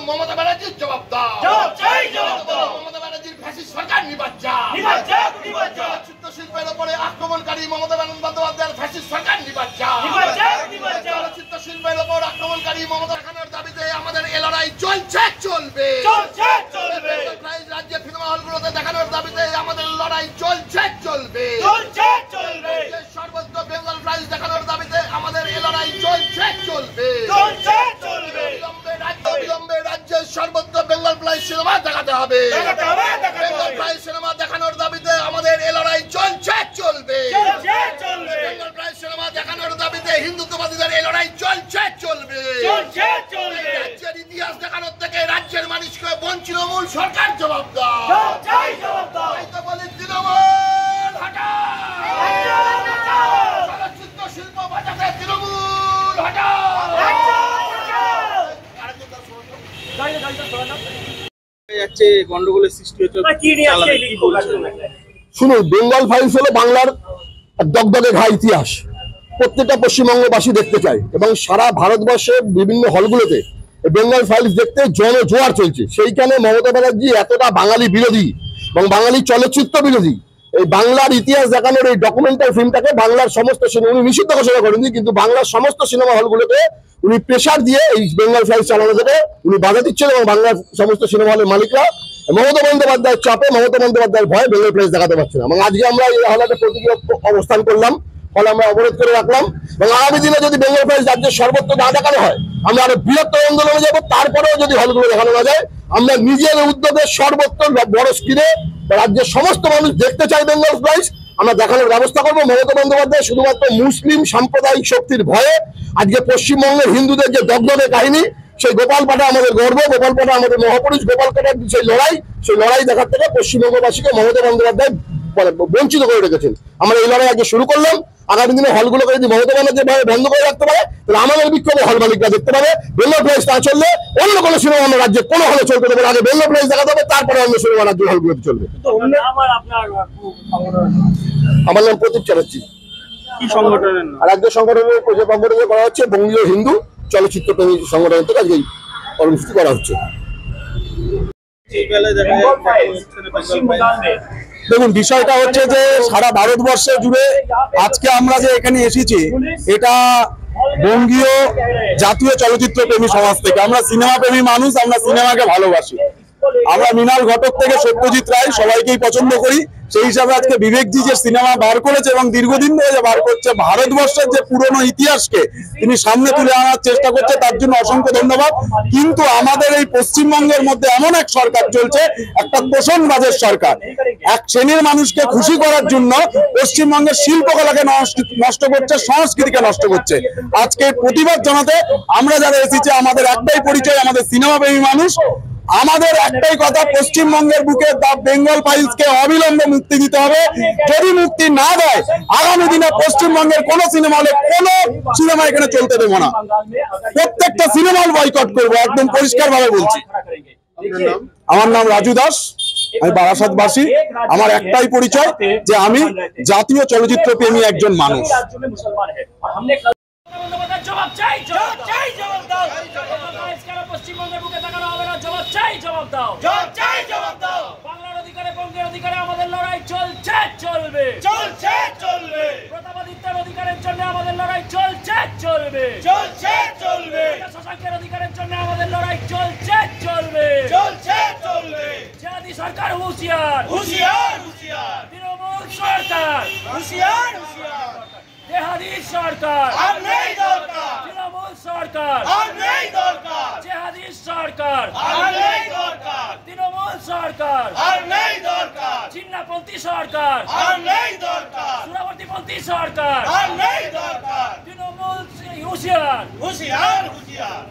মমতা ব্যানার্জির জবাব দাও। মমতা ব্যানার্জির ফ্যাসিস্ট সরকার নিবাদ যাও। চলচ্চিত্র শিল্পের উপরে আক্রমণকারী মমতা বন্দ্যোপাধ্যায়ের ফ্যাসিস্ট সরকার নিবাদ যাও। চলচ্চিত্র শিল্পের উপর আক্রমণকারী মমতা দেখানোর দাবিতে আমাদের এই লড়াই চলছে, চলবে। রাজ্যের সিনেমা হলগুলোতে দেখানোর দাবিতে আমাদের লড়াই চলছে, চলবে। সর্বত্র বেঙ্গল প্রাইজ দেখানোর দাবিতে আমাদের এই লড়াই চলছে, চলবে। বিলম্বে রাজ্যের সর্বত্র বেঙ্গল প্রাইজ সিনেমা দেখাতে হবে। বেঙ্গল প্রাইজ সিনেমা দেখানোর দাবিতে আমাদের এই লড়াই চলছে, চলবে। বেঙ্গল প্রাইজ সিনেমা দেখানোর দাবিতে হিন্দুত্ববাদীদের এই লড়াই চলছে, চলবে। রাজ্যের ইতিহাস দেখানোর থেকে রাজ্যের মানুষকে তৃণমূল সরকার জবাব দাও। বলি তৃণমূল হটাও। চলচ্চিত্র শিল্প বাঁচাতে তৃণমূল হটাও। শুনুন, বেঙ্গল ফাইলস হলো বাংলার দগদগে ঘা ইতিহাস। প্রত্যেকটা পশ্চিমবঙ্গবাসী দেখতে চায় এবং সারা ভারতবর্ষে বিভিন্ন হলগুলোতে বেঙ্গল ফাইলস দেখতে জনজোয়ার চলছে। সেইখানে মমতা ব্যানার্জি এতটা বাঙালি বিরোধী এবং বাঙালি চলচ্চিত্র বিরোধী এই বাংলার ইতিহাস দেখানোর এই ডকুমেন্টারি ফিল্মটাকে বাংলার সমস্ত সিনেমা উনি নিষিদ্ধ ঘোষণা করেননি, কিন্তু বাংলার সমস্ত সিনেমা হলগুলোতে উনি প্রেশার দিয়ে এই বেঙ্গল ফাইলস চালানো থেকে উনি বাধা দিচ্ছেন এবং বাংলার সমস্ত সিনেমা হলের মালিকরা মমতা বন্দ্যোপাধ্যায়ের চাপে, মমতা বন্দ্যোপাধ্যায়ের ভয়ে বেঙ্গল ফাইলস দেখাতে পারছে না। এবং আজকে আমরা এই হলে প্রতীকী অবস্থান করলাম, ফলে আমরা অবরোধ করে রাখলাম এবং আগামী দিনে যদি বেঙ্গল ফাইলস রাজ্যের সর্বত্র না দেখানো হয় আমরা আরো বৃহত্তর আন্দোলনে যাবো। তারপরেও যদি হলগুলো দেখানো না যায় আমরা নিজের উদ্যোগে সর্বত্র বড় স্ক্রিনে রাজ্যের সমস্ত মানুষ দেখতে চাই বেঙ্গল ফাইলস, আমরা দেখানোর ব্যবস্থা করবো। মমতা বন্দ্যোপাধ্যায় শুধুমাত্র মুসলিম সাম্প্রদায়িক শক্তির ভয়ে আজকে পশ্চিমবঙ্গের হিন্দুদের যে দগদগে কাহিনী, সেই গোপালপাটা আমাদের গর্ব, গোপালপাটা আমাদের মহাপুরুষ, গোপালপাটার সেই লড়াই দেখার থেকে পশ্চিমবঙ্গবাসীকে মমতা বন্দ্যোপাধ্যায় বঞ্চিত করে রেখেছেন। আমরা এই লড়াই আজকে শুরু করলাম। আগামী দিনে হলগুলোকে যদি মমতা বন্দ্যোপাধ্যায় বন্ধ করে রাখতে পারে তাহলে আমাদের বিক্ষোভে হল মালিকরা দেখতে পাবে। বেঙ্গল প্রাইজ না চললে অন্য কোনো সিনেমা আমরা রাজ্যে কোনো হলে চলতে দেবে, আগে বেঙ্গল প্রাইজ দেখাতে হবে, তারপরে অন্য সিনেমা রাজ্যের হলগুলোতে চলবে। আমার নাম প্রদীপ চ্যাটার্জি। আর রাজ্য সংগঠনের প্রজেক্ট করা হচ্ছে বঙ্গীয় হিন্দু চলচ্চিত্র প্রেমী সংগঠন থেকে আজকে কর্মসূচি করা হচ্ছে। দেখুন, বিষয়টা হচ্ছে যে সারা ভারতবর্ষে জুড়ে আজকে আমরা যে এখানে এসেছি এটা বঙ্গীয় জাতীয় চলচ্চিত্র প্রেমী সমাজ থেকে। আমরা সিনেমা প্রেমী মানুষ, আমরা সিনেমাকে ভালোবাসি। আমরা মৃণাল ঘটক থেকে সত্যজিৎ রায় সবাইকেই পছন্দ করি। সেই হিসাবে আজকে বিবেকজি যে সিনেমা বার করেছে এবং দীর্ঘদিন ধরে যে বার করছে, ভারতবর্ষের যে পুরনো ইতিহাসকে তিনি সামনে তুলে আনার চেষ্টা করছে, তার জন্য অসংখ্য ধন্যবাদ। কিন্তু আমাদের এই পশ্চিমবঙ্গের মধ্যে এমন এক সরকার চলছে, একটা তোষণবাজের সরকার। এক শ্রেণীর মানুষকে খুশি করার জন্য পশ্চিমবঙ্গের শিল্পকলাকে নষ্ট করছে, সংস্কৃতিকে নষ্ট করছে। আজকে প্রতিবাদ জানাতে আমরা যারা এসেছি, আমাদের একটাই পরিচয়, আমাদের সিনেমা প্রেমী মানুষ। আমাদের একটাই কথা, পশ্চিমবঙ্গের বুকে দ্য বেঙ্গল ফাইলসকে অবিলম্বে মুক্তি দিতে হবে। যদি মুক্তি না দেয় আগামী দিনে পশ্চিমবঙ্গের কোন সিনেমা হলে কোনো সিনেমা এখানে চলতে দেবো না। প্রত্যেকটা সিনেমা হল বয়কট করবো, একদম পরিষ্কার ভাবে বলছি। আমার নাম রাজু দাস, আমি বারাসাতবাসী। আমার একটাই পরিচয় যে আমি জাতীয় চলচ্চিত্র প্রেমী একজন মানুষ। জবাব চাই, জবাব চাই, জবাব দাও। পশ্চিমবঙ্গের বুকে তাকানো হবে না, জবাব চাই, জবাব দাও। জবাব চাই, জবাব দাও। বাংলার অধিকারে, বঙ্গের অধিকারে আমাদের লড়াই চলছে, চলবে, চলছে, চলবে। প্রতাপাদিত্যের অধিকারের জন্য আমাদের লড়াই চলছে, চলবে, চলছে, চলবে। শশাঙ্কের অধিকারের জন্য আমাদের লড়াই চলছে, চলবে, চলছে, চলবে। জাতি সরকার হুঁশিয়ার, হুঁশিয়ার, হুঁশিয়ার। তৃণমূল সরকার হুঁশিয়ার, হুঁশিয়ার। জেহাদি সরকার আর নেই দরকার, তৃণমূল সরকার আর নেই দরকার, জেহাদি সরকার আর নেই দরকার, তৃণমূল সরকার আর নেই দরকার, চিন্নাপন্থী সরকার আর নেই দরকার, সুরাবর্তীপন্থী সরকার আর নেই দরকার। তৃণমূল হুঁশিয়ার, হুঁশিয়ার, হুঁশিয়ার।